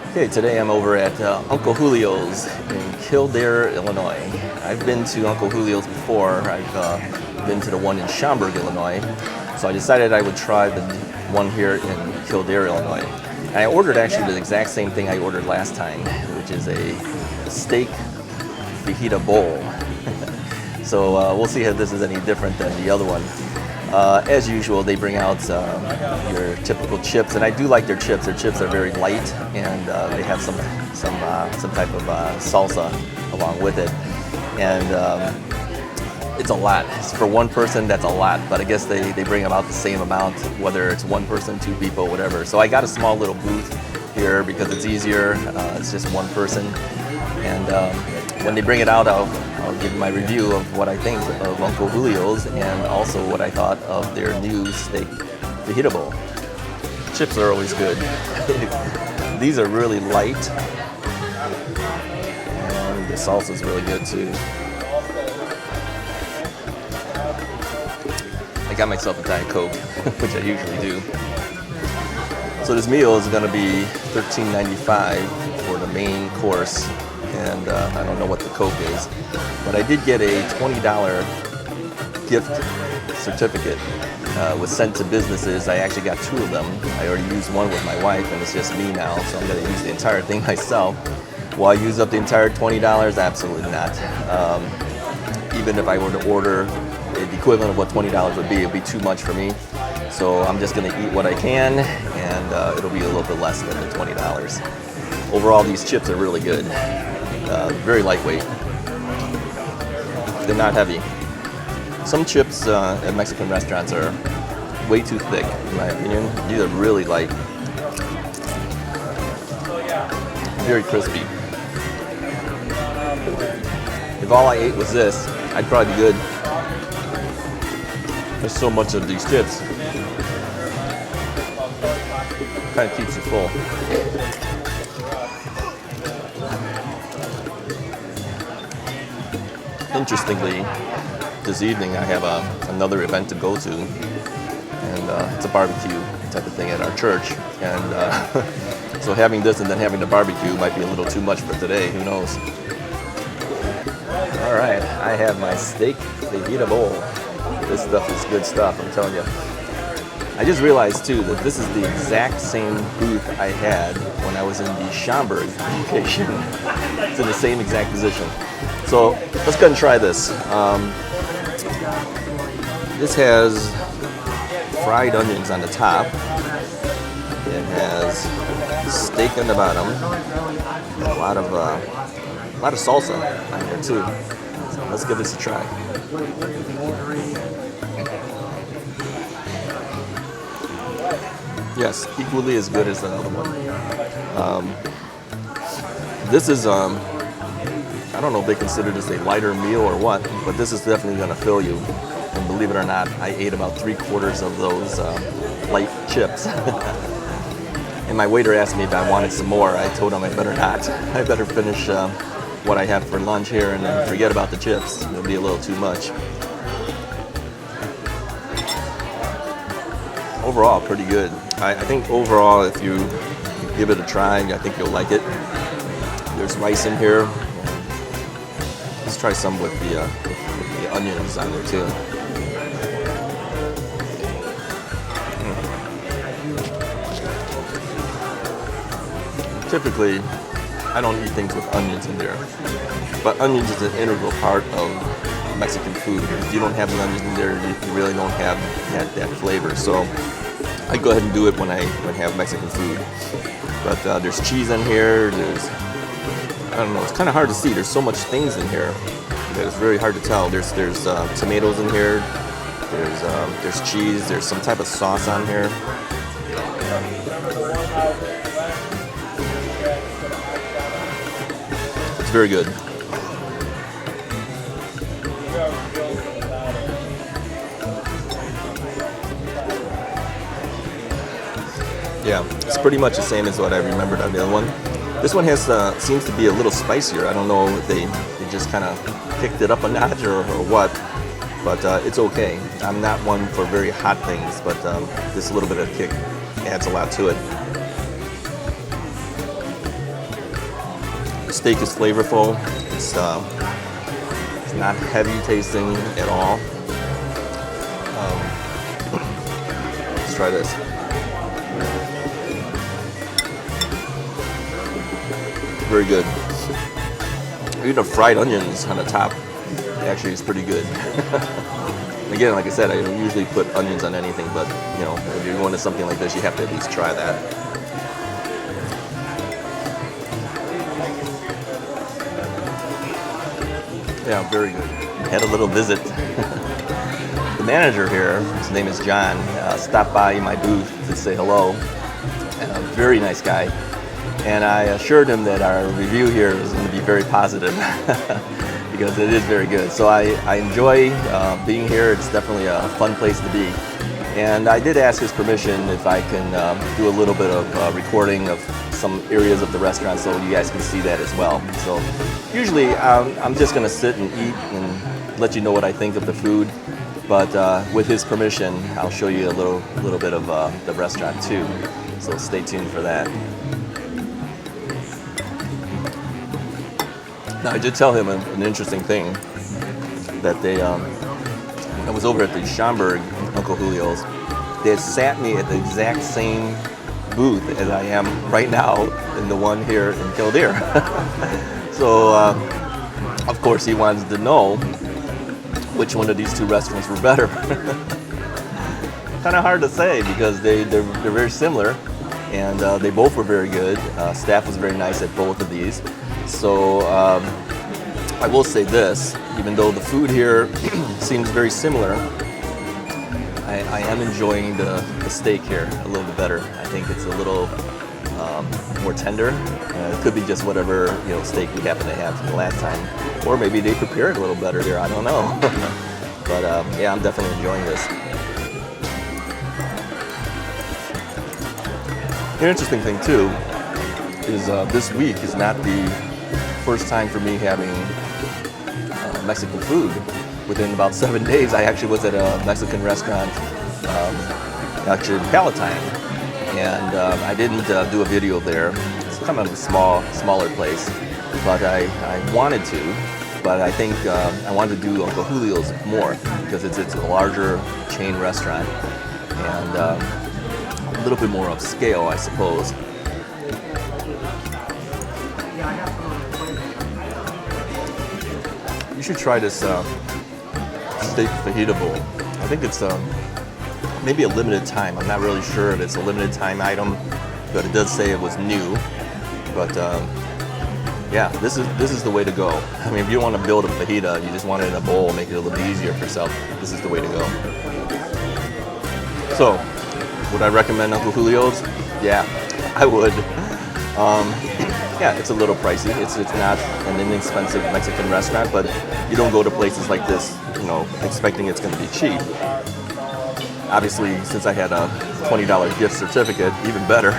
Okay, today I'm over at Uncle Julio's in Kildare, Illinois. I've been to Uncle Julio's before. I've been to the one in Schaumburg, Illinois. So I decided I would try the one here in Kildare, Illinois. And I ordered actually the exact same thing I ordered last time, which is a steak fajita bowl. So we'll see if this is any different than the other one. As usual, they bring out your typical chips, and I do like their chips. Their chips are very light, and they have some type of salsa along with it. And it's a lot. For one person, that's a lot, but I guess they bring about the same amount, whether it's one person, two people, whatever. So I got a small little booth here because it's easier. It's just one person. And when they bring it out, I'll give my review of what I think of Uncle Julio's and also what I thought of their new steak fajita bowl. Chips are always good. These are really light, and the salsa is really good too. I got myself a Diet Coke, which I usually do. So this meal is going to be $13.95 for the main course. And I don't know what the Coke is, but I did get a $20 gift certificate. Was sent to businesses. I actually got two of them. I already used one with my wife, and it's just me now, so I'm going to use the entire thing myself. Will I use up the entire $20? Absolutely not. Even if I were to order the equivalent of what $20 would be, it would be too much for me. So I'm just going to eat what I can, and it'll be a little bit less than the $20. Overall, these chips are really good. Very lightweight. They're not heavy. Some chips at Mexican restaurants are way too thick, in my opinion. These are really light. Very crispy. If all I ate was this, I'd probably be good. There's so much of these chips. Kind of keeps you full. Interestingly, this evening I have another event to go to, and it's a barbecue type of thing at our church. And so having this and then having the barbecue might be a little too much for today. Who knows? All right, I have my steak fajita bowl. This stuff is good stuff, I'm telling you. I just realized too that this is the exact same booth I had when I was in the Schaumburg location. It's in the same exact position. So let's go ahead and try this. This has fried onions on the top. It has steak on the bottom. A lot of salsa on there too. So let's give this a try. Yes, equally as good as the other one. This is I don't know if they consider this a lighter meal or what, but this is definitely going to fill you. And believe it or not, I ate about 3/4 of those light chips. And my waiter asked me if I wanted some more. I told him I better not. I better finish what I have for lunch here and then forget about the chips. It'll be a little too much. Overall, pretty good. I think overall, if you give it a try, I think you'll like it. There's rice in here. Let's try some with the onions on there too. Typically, I don't eat things with onions in there, but onions is an integral part of Mexican food. If you don't have the onions in there, you really don't have that flavor. So I go ahead and do it when I have Mexican food. But there's cheese in here. I don't know. It's kind of hard to see. There's so much things in here that it's very hard to tell. There's tomatoes in here. There's cheese. There's some type of sauce on here. It's very good. Yeah, it's pretty much the same as what I remembered on the other one. This one has seems to be a little spicier. I don't know if they just kind of picked it up a notch or what, but it's okay. I'm not one for very hot things, but this little bit of kick adds a lot to it. steak is flavorful. It's not heavy tasting at all. Let's try this. Very good. Even the fried onions on the top actually is pretty good. Again, like I said, I don't usually put onions on anything, but you know, if you're going to something like this, you have to at least try that. Yeah, very good. Had a little visit. The manager here, his name is John, stopped by my booth to say hello. Very nice guy. And I assured him that our review here is going to be very positive because it is very good. So I enjoy being here. It's definitely a fun place to be. And I did ask his permission if I can do a little bit of recording of some areas of the restaurant so you guys can see that as well. So usually I'm just going to sit and eat and let you know what I think of the food. But with his permission, I'll show you a little bit of the restaurant too. So stay tuned for that. Now, I did tell him an interesting thing that they, I was over at the Schaumburg Uncle Julio's. They had sat me at the exact same booth as I am right now in the one here in Kildare. So, of course, he wanted to know which one of these two restaurants were better. Kind of hard to say because they're very similar, and they both were very good. Staff was very nice at both of these. So I will say this, even though the food here seems very similar, I am enjoying the steak here a little bit better. I think it's a little more tender. It could be just whatever steak we happen to have from the last time, or maybe they prepare it a little better here. I don't know. But yeah, I'm definitely enjoying this. An interesting thing too is this week is not the first time for me having Mexican food. Within about 7 days, I actually was at a Mexican restaurant, actually in Palatine, and I didn't do a video there. It's kind of a smaller place, but I wanted to. But I think I wanted to do Uncle Julio's more because it's a larger chain restaurant and a little bit more upscale, I suppose. You should try this steak fajita bowl. I think it's maybe a limited time. I'm not really sure if it's a limited time item, but it does say it was new. But yeah, this is the way to go. I mean, if you want to build a fajita, you just want it in a bowl, make it a little bit easier for yourself. This is the way to go. So, would I recommend Uncle Julio's? Yeah, I would. Yeah, it's a little pricey. It's not an inexpensive Mexican restaurant, but you don't go to places like this, expecting it's going to be cheap. Obviously, since I had a $20 gift certificate, even better.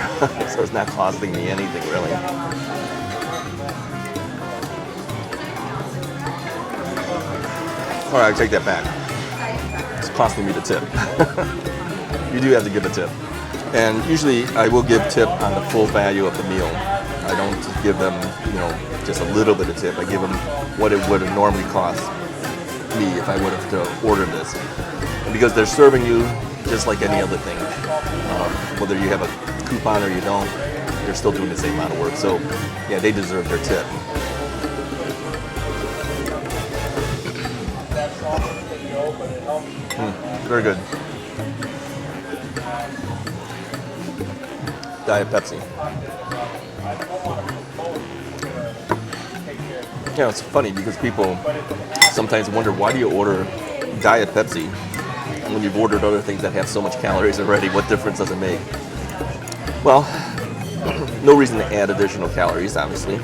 So it's not costing me anything really. All right, I take that back. It's costing me the tip. You do have to give a tip. And usually I will give tip on the full value of the meal. I don't give them, just a little bit of tip. I give them what it would have normally cost me if I would have to order this. And because they're serving you just like any other thing. Whether you have a coupon or you don't, they're still doing the same amount of work. So, yeah, they deserve their tip. Very good. Diet Pepsi. It's funny because people sometimes wonder, why do you order Diet Pepsi when you've ordered other things that have so much calories already? What difference does it make? Well, no reason to add additional calories, obviously.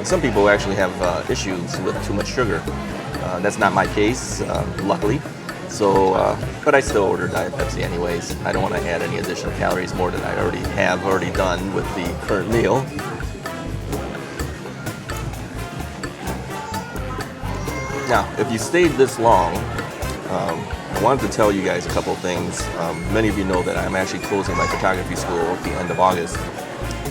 Some people actually have issues with too much sugar. That's not my case, luckily. So, but I still order Diet Pepsi anyways. I don't want to add any additional calories more than I already done with the current meal. Now, if you stayed this long, I wanted to tell you guys a couple of things. Many of you know that I'm actually closing my photography school at the end of August.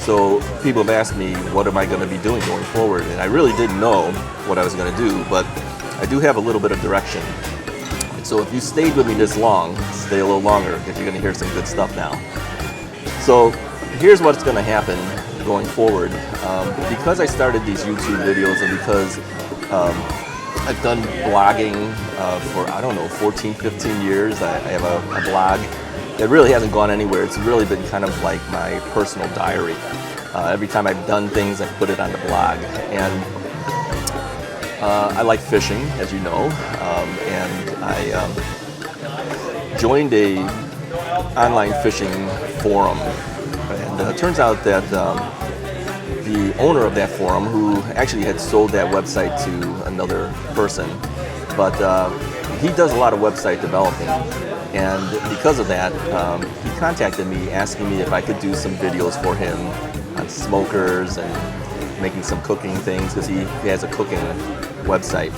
So people have asked me, what am I going to be doing going forward? And I really didn't know what I was going to do, but I do have a little bit of direction. And so if you stayed with me this long, stay a little longer, because you're going to hear some good stuff now. So here's what's going to happen going forward. Because I started these YouTube videos and because I've done blogging for, I don't know, 14, 15 years. I have a blog. It really hasn't gone anywhere. It's really been kind of like my personal diary. Every time I've done things, I put it on the blog. And I like fishing, as you know, and I joined a online fishing forum. And it turns out that the owner of that forum, who actually had sold that website to another person, but he does a lot of website developing. And because of that, he contacted me asking me if I could do some videos for him on smokers and making some cooking things, because he has a cooking website.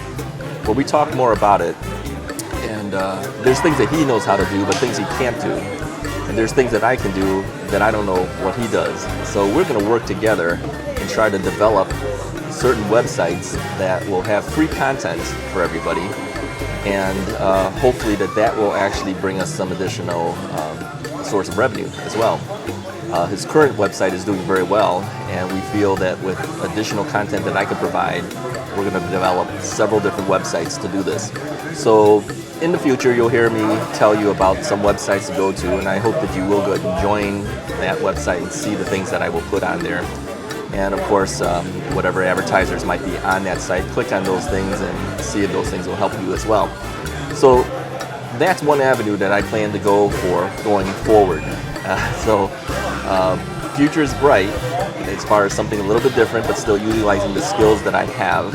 Well, we talked more about it, and there's things that he knows how to do, but things he can't do. And there's things that I can do that I don't know what he does. So we're going to work together and try to develop certain websites that will have free content for everybody. And hopefully that will actually bring us some additional source of revenue as well. His current website is doing very well, and we feel that with additional content that I can provide, we're going to develop several different websites to do this. So in the future, you'll hear me tell you about some websites to go to, and I hope that you will go ahead and join that website and see the things that I will put on there. And of course, whatever advertisers might be on that site, click on those things and see if those things will help you as well. So that's one avenue that I plan to go for going forward. Future is bright as far as something a little bit different, but still utilizing the skills that I have,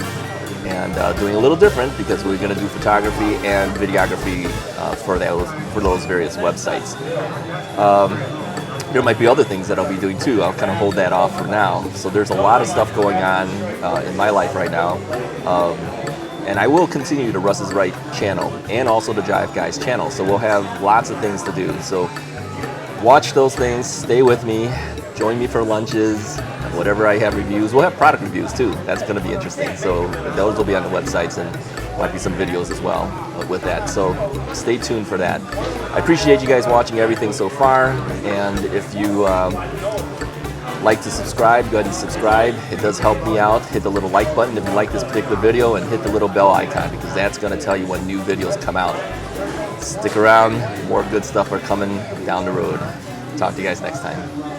and doing a little different because we're going to do photography and videography for those various websites. There might be other things that I'll be doing too. I'll kind of hold that off for now. So there's a lot of stuff going on in my life right now. And I will continue the Russ's Right channel and also the Jive Guys channel. So we'll have lots of things to do. So watch those things, stay with me, join me for lunches, whatever I have reviews. We'll have product reviews too. That's going to be interesting. So those will be on the websites, and might be some videos as well with that. So stay tuned for that. I appreciate you guys watching everything so far. And if you like to subscribe, go ahead and subscribe. It does help me out. Hit the little like button if you like this particular video, and hit the little bell icon, because that's going to tell you when new videos come out. Stick around. More good stuff are coming down the road. Talk to you guys next time.